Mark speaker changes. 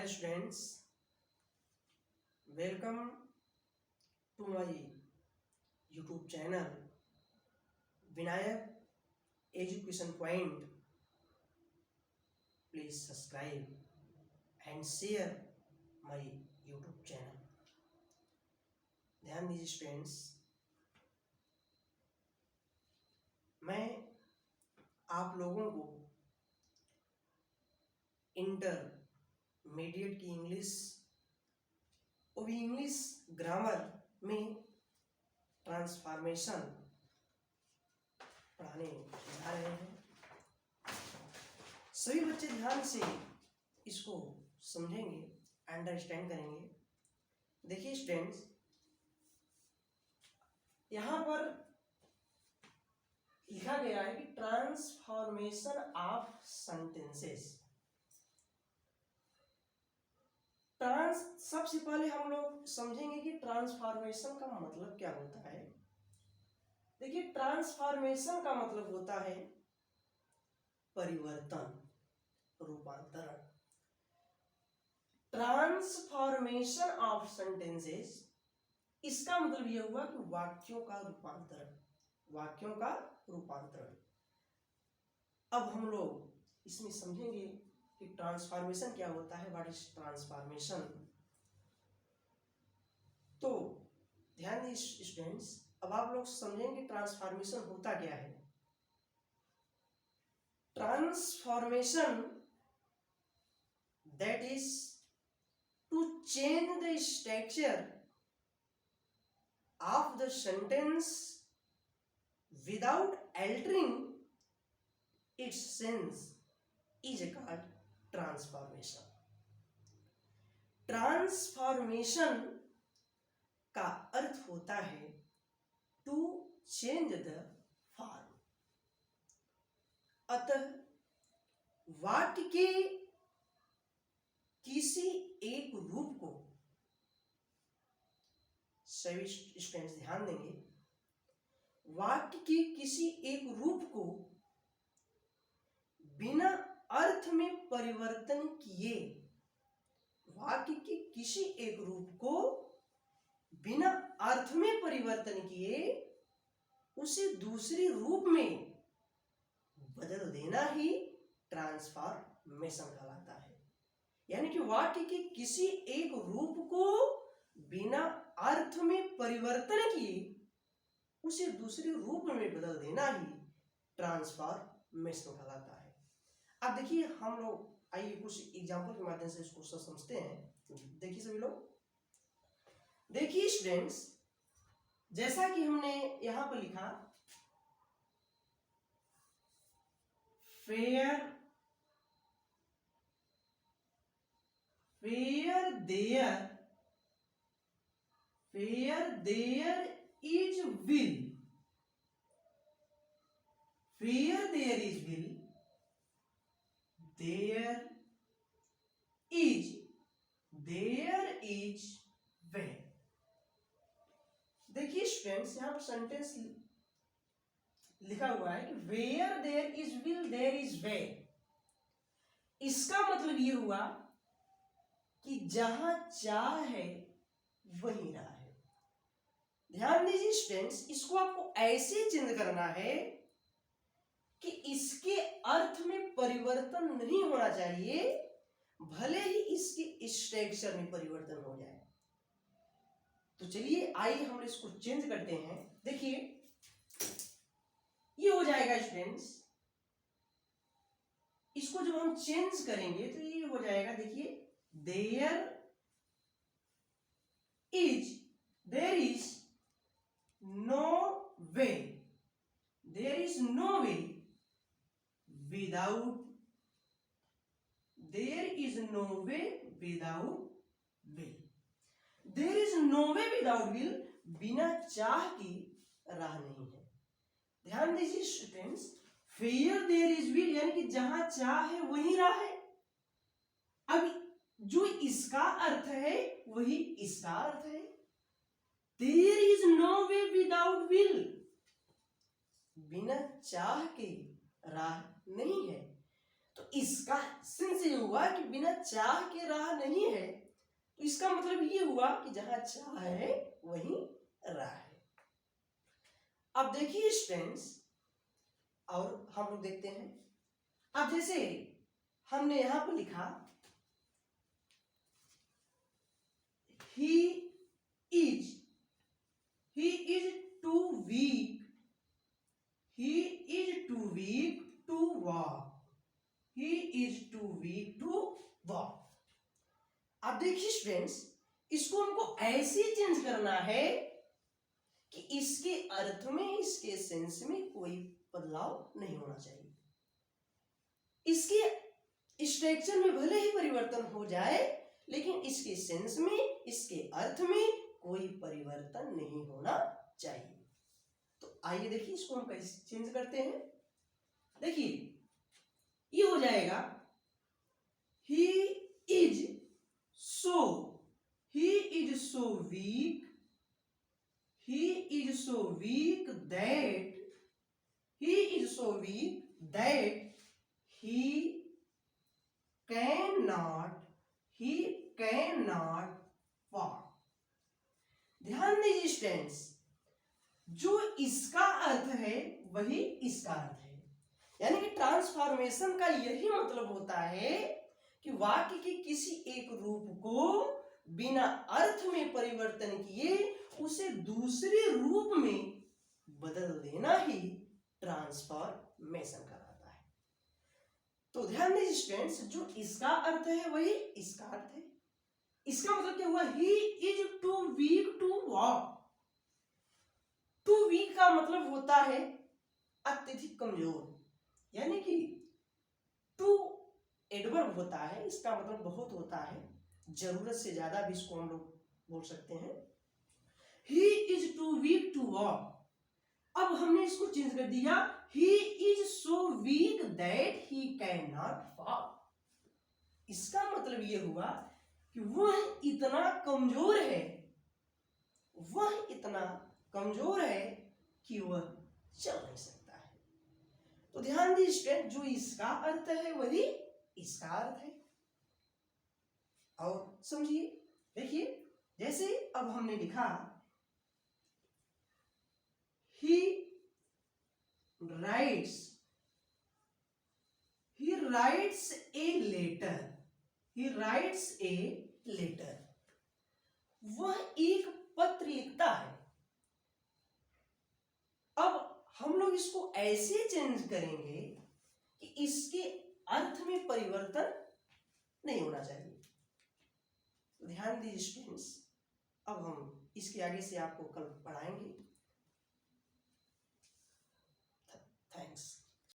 Speaker 1: students, welcome to my YouTube channel Vinayak Education Point. Please subscribe and share my YouTube channel. ध्यान दीजिए students, मैं आप लोगों को इंटरमीडिएट की इंग्लिश और भी इंग्लिश ग्रामर में ट्रांसफॉर्मेशन पढ़ाने जा रहे हैं। सभी बच्चे ध्यान से इसको समझेंगे, अंडरस्टैंड करेंगे। देखिए स्टूडेंट्स, यहाँ पर लिखा गया है कि ट्रांसफॉर्मेशन ऑफ सेंटेंसेस। सबसे पहले हम लोग समझेंगे कि ट्रांसफॉर्मेशन का मतलब क्या होता है। देखिए, ट्रांसफॉर्मेशन का मतलब होता है परिवर्तन, रूपांतरण। ट्रांसफॉर्मेशन ऑफ सेंटेंसेस, इसका मतलब यह हुआ कि वाक्यों का रूपांतरण, वाक्यों का रूपांतरण। अब हम लोग इसमें समझेंगे कि ट्रांसफॉर्मेशन क्या होता है, व्हाट इज ट्रांसफॉर्मेशन। तो ध्यान दीजिए स्टूडेंट्स, अब आप लोग समझेंगे ट्रांसफॉर्मेशन होता क्या है। Transformation that is to change the structure of the sentence without altering its sense is called transformation. Transformation का अर्थ होता है to change the form। अतः वाक्य के किसी एक रूप को, सभी स्टूडेंट्स ध्यान देंगे, वाक्य के किसी एक रूप को बिना अर्थ में परिवर्तन किए, वाक्य के किसी एक रूप को बिना अर्थ में परिवर्तन किए उसे दूसरे रूप में बदल देना ही ट्रांसफॉर्मेशन कहलाता है। यानी कि वाक्य के किसी एक रूप को बिना अर्थ में परिवर्तन किए उसे दूसरे रूप में बदल देना ही ट्रांसफॉर्मेशन कहलाता है। अब देखिए, हम लोग आइए कुछ एग्जांपल के माध्यम से इसको समझते हैं। देखिए सभी लोग, देखिए स्टूडेंट्स, जैसा कि हमने यहां पर लिखा fair there is will, where there is will, there is way। देखिए स्टूडेंट्स, यहाँ पर सेंटेंस लिखा हुआ है कि where there is will there is way। इसका मतलब ये हुआ कि जहां चाह है वहीं राह है। ध्यान दीजिए स्टूडेंट्स, इसको आपको ऐसे चेंज करना है कि इसके अर्थ में परिवर्तन नहीं होना चाहिए, भले ही इसके स्ट्रक्चर में परिवर्तन हो जाए। तो चलिए आइए हम इसको चेंज करते हैं। देखिए, ये हो जाएगा स्टूडेंट्स, इसको जब हम चेंज करेंगे तो ये हो जाएगा। देखिए, there is no way, there is no way without, there is no way without will, there is no way without will, बिना चाह की राह नहीं है। ध्यान दीजिए students, where there is will यानी कि जहां चाह है वही राह है। अब जो इसका अर्थ है वही इसका अर्थ है। There is no way without will, बिना चाह के राह नहीं है। तो इसका सिंस ये हुआ कि बिना चाह के राह नहीं है, तो इसका मतलब ये हुआ कि जहां चाह है वहीं राह है। अब देखिए स्टूडेंट्स, और हम लोग देखते हैं। अब जैसे हमने यहां पर लिखा he is too weak, he is too weak to walk, he is too weak to walk। अब देखिए स्टूडेंट्स, इसको हमको ऐसे चेंज करना है कि इसके अर्थ में, इसके सेंस में कोई बदलाव नहीं होना चाहिए। इसके स्ट्रक्चर में भले ही परिवर्तन हो जाए, लेकिन इसके सेंस में, इसके अर्थ में कोई परिवर्तन नहीं होना चाहिए। तो आइए देखिए इसको हम कैसे चेंज करते हैं। देखिए ये हो जाएगा he is so weak, he is so weak that he cannot walk। ध्यान दीजिए स्टूडेंट्स, जो इसका अर्थ है वही इसका अर्थ है। यानी कि ट्रांसफॉर्मेशन का यही मतलब होता है कि वाक्य के किसी एक रूप को बिना अर्थ में परिवर्तन किए उसे दूसरे रूप में बदल देना ही ट्रांसफॉर्मेशन कहलाता है। तो ध्यान दीजिए स्टूडेंट्स, जो इसका अर्थ है वही इसका अर्थ है। इसका मतलब क्या हुआ? He is too weak to walk. Too weak का मतलब होता है अत्यधिक कमजोर, यानी कि टू एडवर्ब होता है, इसका मतलब बहुत होता है, जरूरत से ज्यादा भी इसको हम लोग बोल सकते हैं। He is too weak to walk. अब हमने इसको चेंज कर दिया, he is so weak that he can not walk. इसका मतलब यह हुआ कि वह इतना कमजोर है, वह इतना कमजोर है कि वह चल नहीं सकता है। तो ध्यान दीजिए, जो इसका अर्थ है वही इसका अर्थ है। और समझिए, देखिए जैसे अब हमने लिखा he writes a letter, वह एक पत्र लिखता है। अब हम लोग इसको ऐसे चेंज करेंगे कि इसके अर्थ में परिवर्तन नहीं होना चाहिए। ध्यान दीजिए स्टूडेंट्स, अब हम इसके आगे से आपको कल पढ़ाएंगे।